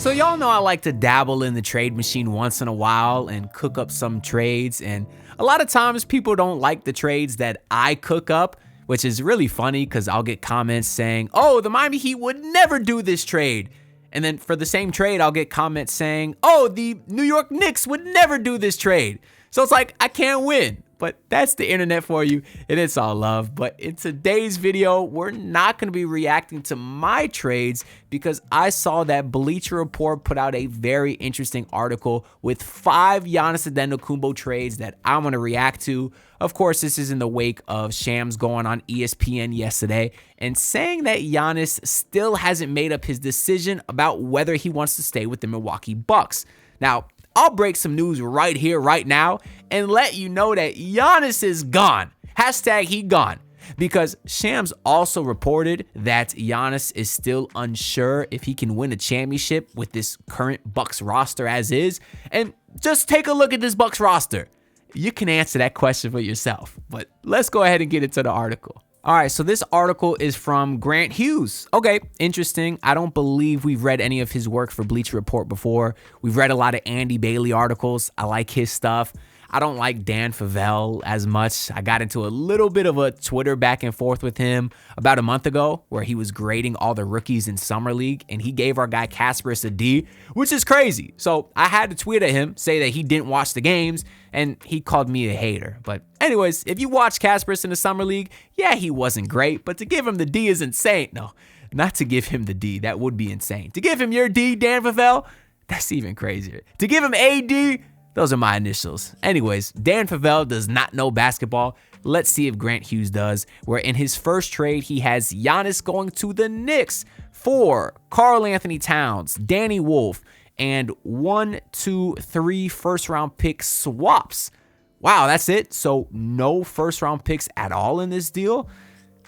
So y'all know I like to dabble in the trade machine once in a while and cook up some trades, and a lot of times people don't like the trades that I cook up, which is really funny because I'll get comments saying, oh, the Miami Heat would never do this trade. And then for the same trade, I'll get comments saying, oh, the New York Knicks would never do this trade. So it's like, I can't win. But that's the internet for you, and it's all love. But in today's video, we're not going to be reacting to my trades because I saw that Bleacher Report put out a very interesting article with 5 Giannis Antetokounmpo trades that I'm going to react to. Of course, this is in the wake of Shams going on ESPN yesterday and saying that Giannis still hasn't made up his decision about whether he wants to stay with the Milwaukee Bucks. Now, I'll break some news right here, right now, and let you know that Giannis is gone. Hashtag he gone. Because Shams also reported that Giannis is still unsure if he can win a championship with this current Bucks roster as is. And just take a look at this Bucks roster. You can answer that question for yourself. But let's go ahead and get into the article. All right, so this article is from Grant Hughes. Okay, interesting. I don't believe we've read any of his work for Bleacher Report before. We've read a lot of Andy Bailey articles. I like his stuff. I don't like Dan Favell as much. I got into a little bit of a Twitter back and forth with him about a month ago where he was grading all the rookies in Summer League, and he gave our guy Kasparis a D, which is crazy. So I had to tweet at him, say that he didn't watch the games, and he called me a hater. But anyways, if you watch Kasparis in the Summer League, yeah, he wasn't great, but to give him the D is insane. No, not to give him the D. That would be insane. To give him your D, Dan Favell, that's even crazier. To give him AD, those are my initials. Anyways, Dan Favell does not know basketball. Let's see if Grant Hughes does, where in his first trade, he has Giannis going to the Knicks for Karl Anthony Towns, Danny Wolf, and 1, 2, 3 first-round pick swaps. Wow, that's it? So no first-round picks at all in this deal?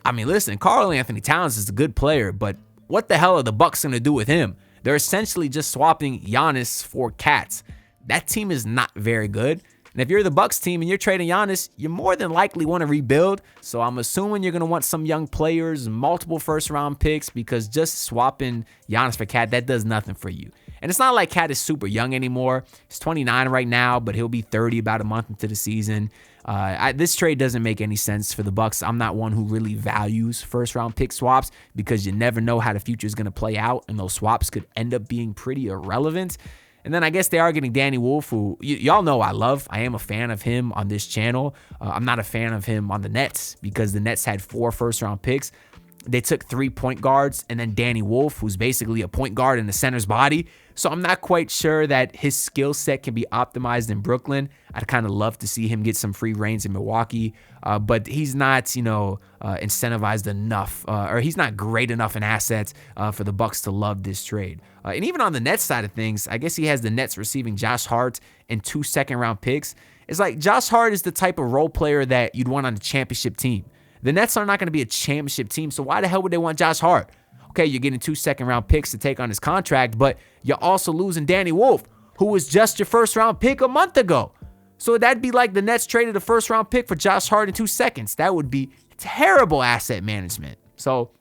I mean, listen, Karl Anthony Towns is a good player, but what the hell are the Bucks going to do with him? They're essentially just swapping Giannis for cats. That team is not very good. And if you're the Bucks team and you're trading Giannis, you more than likely want to rebuild. So I'm assuming you're going to want some young players, multiple first-round picks, because just swapping Giannis for Cat, that does nothing for you. And it's not like Cat is super young anymore. He's 29 right now, but he'll be 30 about a month into the season. This trade doesn't make any sense for the Bucks. I'm not one who really values first-round pick swaps because you never know how the future is going to play out, and those swaps could end up being pretty irrelevant. And then I guess they are getting Danny Wolf, who y'all know I love. I am a fan of him on this channel. I'm not a fan of him on the Nets because the Nets had 4 first-round picks. They took 3 point guards and then Danny Wolf, who's basically a point guard in the center's body. So I'm not quite sure that his skill set can be optimized in Brooklyn. I'd kind of love to see him get some free reigns in Milwaukee, but he's not, incentivized enough, or he's not great enough in assets for the Bucks to love this trade. And even on the Nets side of things, I guess he has the Nets receiving Josh Hart and 2 second-round picks. It's like Josh Hart is the type of role player that you'd want on a championship team. The Nets are not going to be a championship team, so why the hell would they want Josh Hart? Okay, you're getting 2 second-round picks to take on his contract, but you're also losing Danny Wolf, who was just your first-round pick a month ago. So that'd be like the Nets traded a first-round pick for Josh Hart in 2 seconds. That would be terrible asset management. So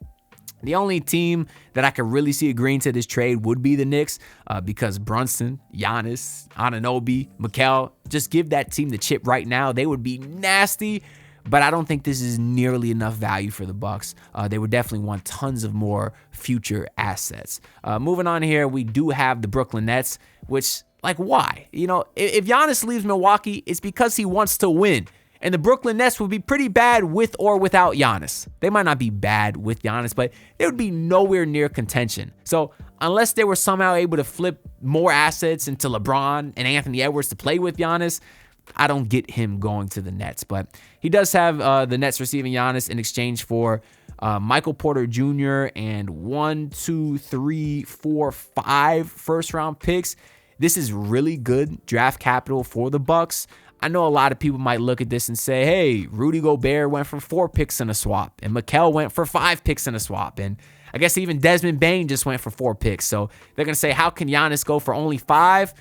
the only team that I could really see agreeing to this trade would be the Knicks because Brunson, Giannis, Anunoby, Mikal, just give that team the chip right now. They would be nasty. But I don't think this is nearly enough value for the Bucks. They would definitely want tons of more future assets. Moving on here, we do have the Brooklyn Nets, which, like, why? If Giannis leaves Milwaukee, it's because he wants to win. And the Brooklyn Nets would be pretty bad with or without Giannis. They might not be bad with Giannis, but they would be nowhere near contention. So unless they were somehow able to flip more assets into LeBron and Anthony Edwards to play with Giannis, I don't get him going to the Nets, but he does have the Nets receiving Giannis in exchange for Michael Porter Jr. and 1, 2, 3, 4, 5 first-round picks. This is really good draft capital for the Bucks. I know a lot of people might look at this and say, hey, Rudy Gobert went for 4 picks in a swap, and Mikal went for 5 picks in a swap, and I guess even Desmond Bane just went for 4 picks. So they're going to say, how can Giannis go for only 5?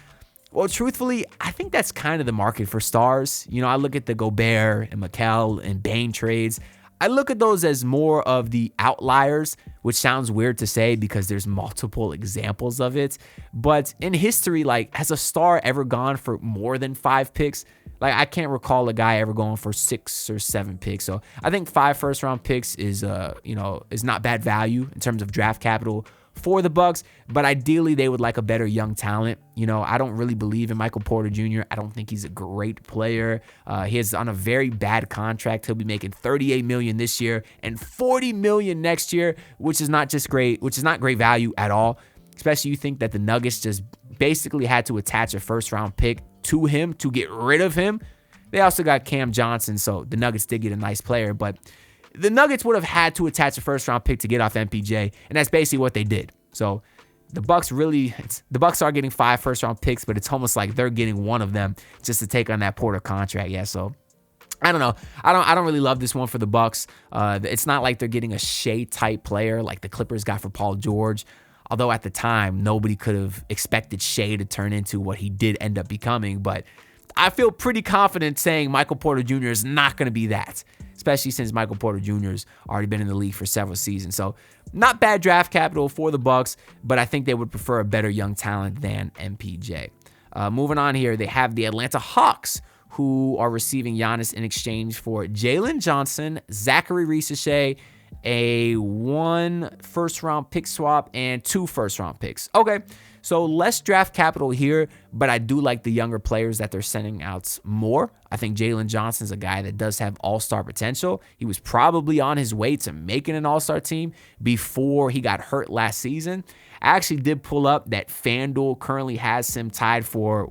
Well, truthfully, I think that's kind of the market for stars. I look at the Gobert and Mikal and Bane trades. I look at those as more of the outliers, which sounds weird to say because there's multiple examples of it. But in history, like, has a star ever gone for more than 5 picks? Like, I can't recall a guy ever going for 6 or 7 picks. So I think 5 first-round picks is not bad value in terms of draft capital for the Bucks, but ideally they would like a better young talent. I don't really believe in Michael Porter Jr. I don't think he's a great player. He is on a very bad contract. He'll be making $38 million this year and $40 million next year, which is not great value at all. Especially you think that the Nuggets just basically had to attach a first-round pick to him to get rid of him. They also got Cam Johnson, so the Nuggets did get a nice player, but the Nuggets would have had to attach a first-round pick to get off MPJ, and that's basically what they did. So the Bucks are getting 5 first-round picks, but it's almost like they're getting one of them just to take on that Porter contract. Yeah, so I don't know. I don't really love this one for the Bucks. It's not like they're getting a Shea-type player like the Clippers got for Paul George, although at the time, nobody could have expected Shea to turn into what he did end up becoming, but I feel pretty confident saying Michael Porter Jr. is not going to be that, especially since Michael Porter Jr. has already been in the league for several seasons. So not bad draft capital for the Bucks, but I think they would prefer a better young talent than MPJ. Moving on here, they have the Atlanta Hawks, who are receiving Giannis in exchange for Jalen Johnson, Zachary Risache, a 1 first-round pick swap, and 2 first-round picks. Okay, so less draft capital here, but I do like the younger players that they're sending out more. I think Jalen Johnson's a guy that does have all-star potential. He was probably on his way to making an all-star team before he got hurt last season. I actually did pull up that FanDuel currently has him tied for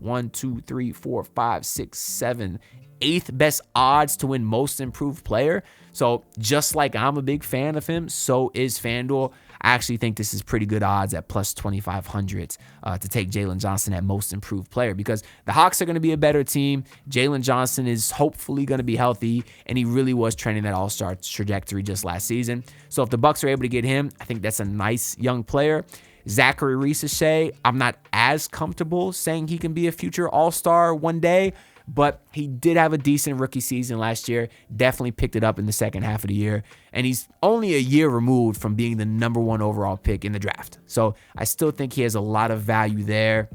8th best odds to win most improved player. So just like I'm a big fan of him, so is FanDuel. I actually think this is pretty good odds at plus 2,500 to take Jalen Johnson at most improved player, because the Hawks are going to be a better team. Jalen Johnson is hopefully going to be healthy, and he really was trending that all-star trajectory just last season. So if the Bucks are able to get him, I think that's a nice young player. Zachary Risache, I'm not as comfortable saying he can be a future all-star one day, but he did have a decent rookie season last year, definitely picked it up in the second half of the year, and he's only a year removed from being the number 1 overall pick in the draft. So I still think he has a lot of value there.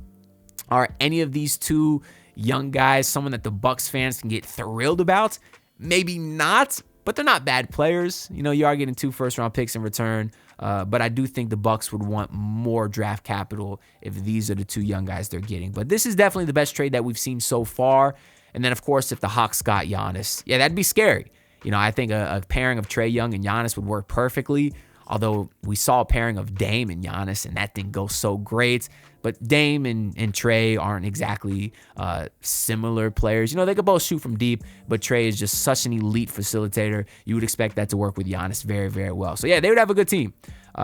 Are any of these 2 young guys someone that the Bucks fans can get thrilled about? Maybe not, but they're not bad players. You are getting 2 first-round picks in return, but I do think the Bucks would want more draft capital if these are the 2 young guys they're getting. But this is definitely the best trade that we've seen so far. And then, of course, if the Hawks got Giannis, yeah, that'd be scary. I think a pairing of Trae Young and Giannis would work perfectly, although we saw a pairing of Dame and Giannis, and that didn't go so great. But Dame and Trae aren't exactly similar players. They could both shoot from deep, but Trae is just such an elite facilitator. You would expect that to work with Giannis very, very well. So, yeah, they would have a good team.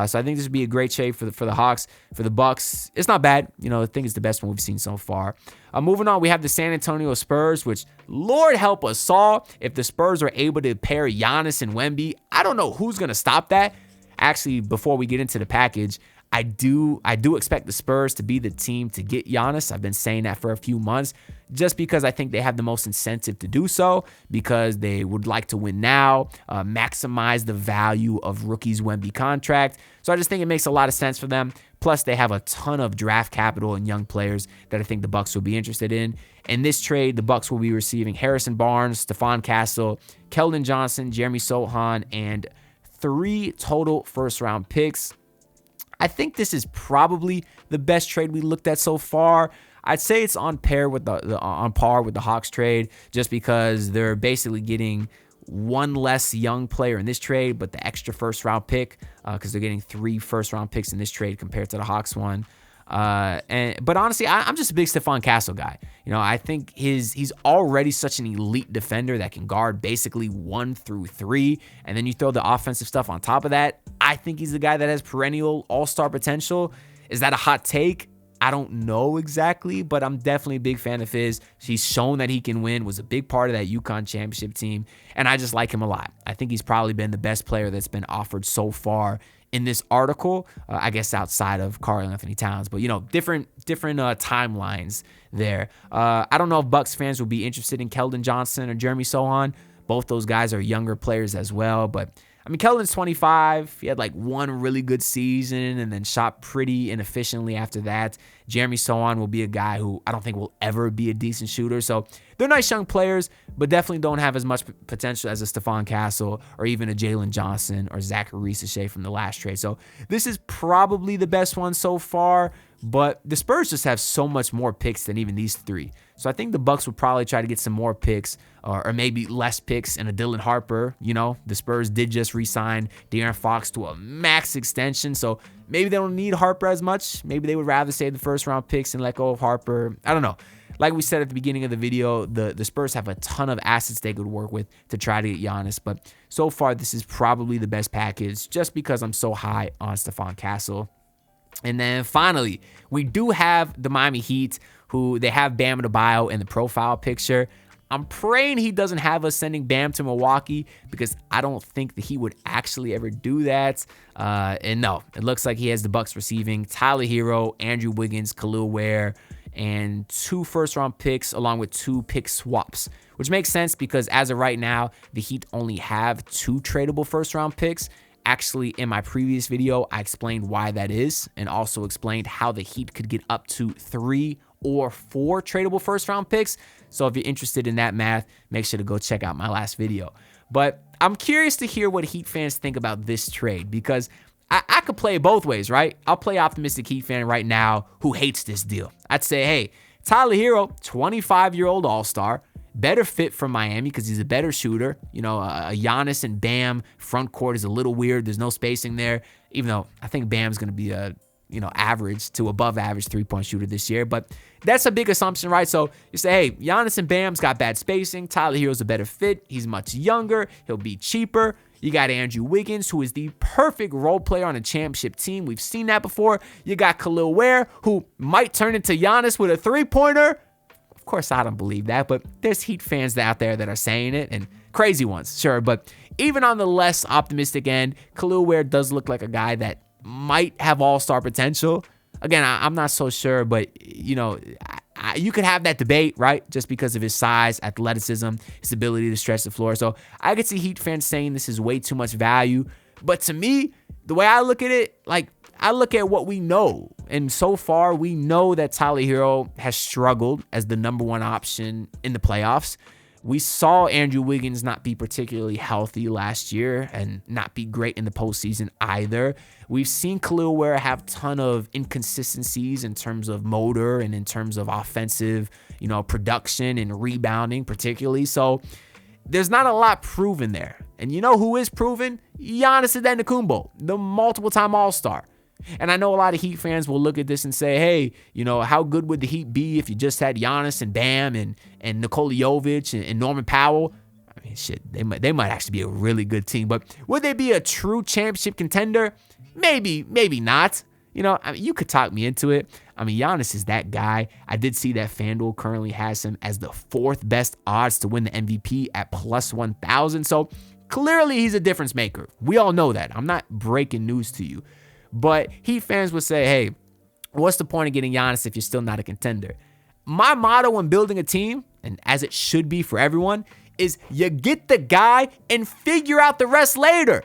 So I think this would be a great trade for the Hawks. For the Bucks, it's not bad. I think it's the best one we've seen so far. Moving on, we have the San Antonio Spurs, which, Lord help us all, if the Spurs are able to pair Giannis and Wemby, I don't know who's going to stop that. Actually, before we get into the package, I do expect the Spurs to be the team to get Giannis. I've been saying that for a few months, just because I think they have the most incentive to do so, because they would like to win now, maximize the value of rookie's Wemby contract. So I just think it makes a lot of sense for them. Plus, they have a ton of draft capital and young players that I think the Bucks will be interested in. In this trade, the Bucks will be receiving Harrison Barnes, Stephon Castle, Keldon Johnson, Jeremy Sohan, and 3 total first-round picks. I think this is probably the best trade we looked at so far. I'd say it's on par with the Hawks trade, just because they're basically getting 1 less young player in this trade, but the extra first-round pick, because they're getting 3 first-round picks in this trade compared to the Hawks one. But honestly, I'm just a big Stephon Castle guy. I think he's already such an elite defender that can guard basically 1 through 3, and then you throw the offensive stuff on top of that. I think he's the guy that has perennial all-star potential. Is that a hot take? I don't know exactly, but I'm definitely a big fan of his. He's shown that he can win, was a big part of that UConn championship team, and I just like him a lot. I think he's probably been the best player that's been offered so far in this article, I guess outside of Karl-Anthony Towns, but different timelines there. I don't know if Bucks fans would be interested in Keldon Johnson or Jeremy Sohan, Both those guys are younger players as well, but I mean, Keldon's 25. He had like one really good season and then shot pretty inefficiently after that. Jeremy Sochan will be a guy who I don't think will ever be a decent shooter. So they're nice young players, but definitely don't have as much potential as a Stephon Castle or even a Jalen Johnson or Zachary Sachet from the last trade. So this is probably the best one so far, but the Spurs just have so much more picks than even these three. So I think the Bucks would probably try to get some more picks or maybe less picks and a Dylan Harper. You know, the Spurs did just re-sign De'Aaron Fox to a max extension, so maybe they don't need Harper as much. Maybe they would rather save the first-round picks and let go of Harper. I don't know. Like we said at the beginning of the video, the Spurs have a ton of assets they could work with to try to get Giannis, but so far this is probably the best package just because I'm so high on Stephon Castle. And then finally, we do have the Miami Heat, who they have Bam Adebayo in the profile picture. I'm praying he doesn't have us sending Bam to Milwaukee because I don't think that he would actually ever do that. And no, it looks like he has the Bucks receiving Tyler Hero, Andrew Wiggins, Khalil Ware, and 2 first-round picks along with 2 pick swaps, which makes sense because as of right now, the Heat only have 2 tradable first-round picks. Actually, in my previous video, I explained why that is and also explained how the Heat could get up to 3 or 4 tradable first-round picks. So if you're interested in that math, make sure to go check out my last video. But I'm curious to hear what Heat fans think about this trade because I could play both ways, right? I'll play optimistic Heat fan right now who hates this deal. I'd say, hey, Tyler Hero, 25-year-old all-star, better fit for Miami because he's a better shooter. You know, a Giannis and Bam front court is a little weird. There's no spacing there, even though I think Bam's going to be a average to above average three-point shooter this year. But that's a big assumption, right? So you say, hey, Giannis and Bam's got bad spacing. Tyler Hero's a better fit. He's much younger. He'll be cheaper. You got Andrew Wiggins, who is the perfect role player on a championship team. We've seen that before. You got Khalil Ware, who might turn into Giannis with a three-pointer. Of course, I don't believe that, but there's Heat fans out there that are saying it, and crazy ones, sure. But even on the less optimistic end, Khalil Ware does look like a guy that might have all-star potential. Again, I'm not so sure, but, you could have that debate, right? Just because of his size, athleticism, his ability to stretch the floor. So I could see Heat fans saying this is way too much value. But to me, the way I look at it, I look at what we know. And so far, we know that Tyler Hero has struggled as the number 1 option in the playoffs. We saw Andrew Wiggins not be particularly healthy last year and not be great in the postseason either. We've seen Khalil Ware have a ton of inconsistencies in terms of motor and in terms of offensive, production and rebounding particularly. So there's not a lot proven there. And you know who is proven? Giannis Antetokounmpo, the multiple-time All-Star. And I know a lot of Heat fans will look at this and say, hey, how good would the Heat be if you just had Giannis and Bam and Nikola Jovic and Norman Powell? I mean, shit, they might actually be a really good team. But would they be a true championship contender? Maybe not. You could talk me into it. I mean, Giannis is that guy. I did see that FanDuel currently has him as the 4th best odds to win the MVP at plus 1,000. So clearly he's a difference maker. We all know that. I'm not breaking news to you. But Heat fans would say, hey, what's the point of getting Giannis if you're still not a contender? My motto when building a team, and as it should be for everyone, is you get the guy and figure out the rest later.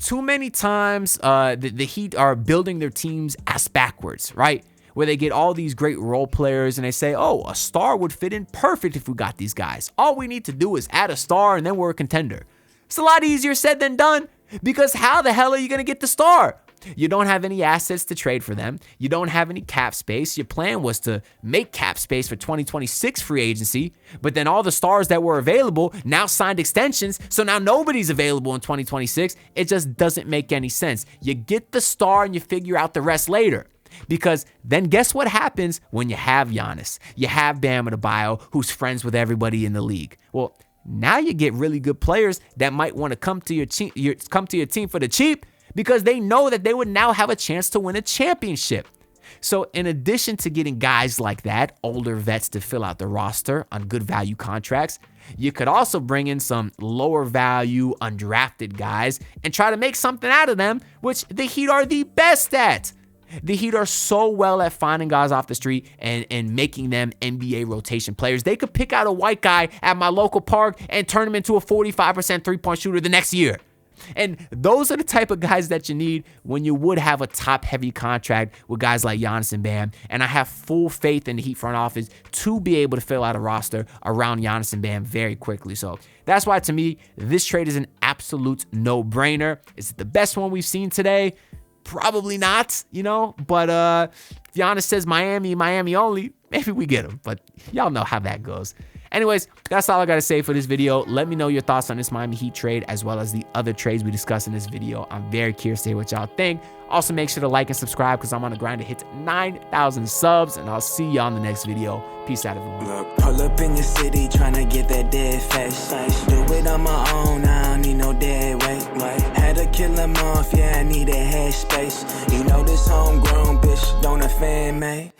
Too many times, the Heat are building their teams ass backwards, right? Where they get all these great role players and they say, oh, a star would fit in perfect if we got these guys. All we need to do is add a star and then we're a contender. It's a lot easier said than done because how the hell are you going to get the star? You don't have any assets to trade for them. You don't have any cap space. Your plan was to make cap space for 2026 free agency, but then all the stars that were available now signed extensions, so now nobody's available in 2026. It just doesn't make any sense. You get the star and you figure out the rest later. Because then guess what happens when you have Giannis? You have Bam Adebayo, who's friends with everybody in the league. Well, now you get really good players that might want to come to your team for the cheap, because they know that they would now have a chance to win a championship. So in addition to getting guys like that, older vets to fill out the roster on good value contracts, you could also bring in some lower value undrafted guys and try to make something out of them, which the Heat are the best at. The Heat are so well at finding guys off the street and making them NBA rotation players. They could pick out a white guy at my local park and turn him into a 45% three-point shooter the next year. And those are the type of guys that you need when you would have a top-heavy contract with guys like Giannis and Bam. And I have full faith in the Heat front office to be able to fill out a roster around Giannis and Bam very quickly. So that's why, to me, this trade is an absolute no-brainer. Is it the best one we've seen today? Probably not, but Giannis says Miami only. Maybe we get him, but y'all know how that goes. Anyways, that's all I got to say for this video. Let me know your thoughts on this Miami Heat trade as well as the other trades we discussed in this video. I'm very curious to hear what y'all think. Also, make sure to like and subscribe because I'm on the grind to hit 9,000 subs, and I'll see y'all in the next video. Peace out, everyone. Look, pull up in your city trying to get that dead face. Do it on my own, I don't need no dead weight. Had to kill him off, yeah, I need that head space. You know this homegrown bitch don't offend me.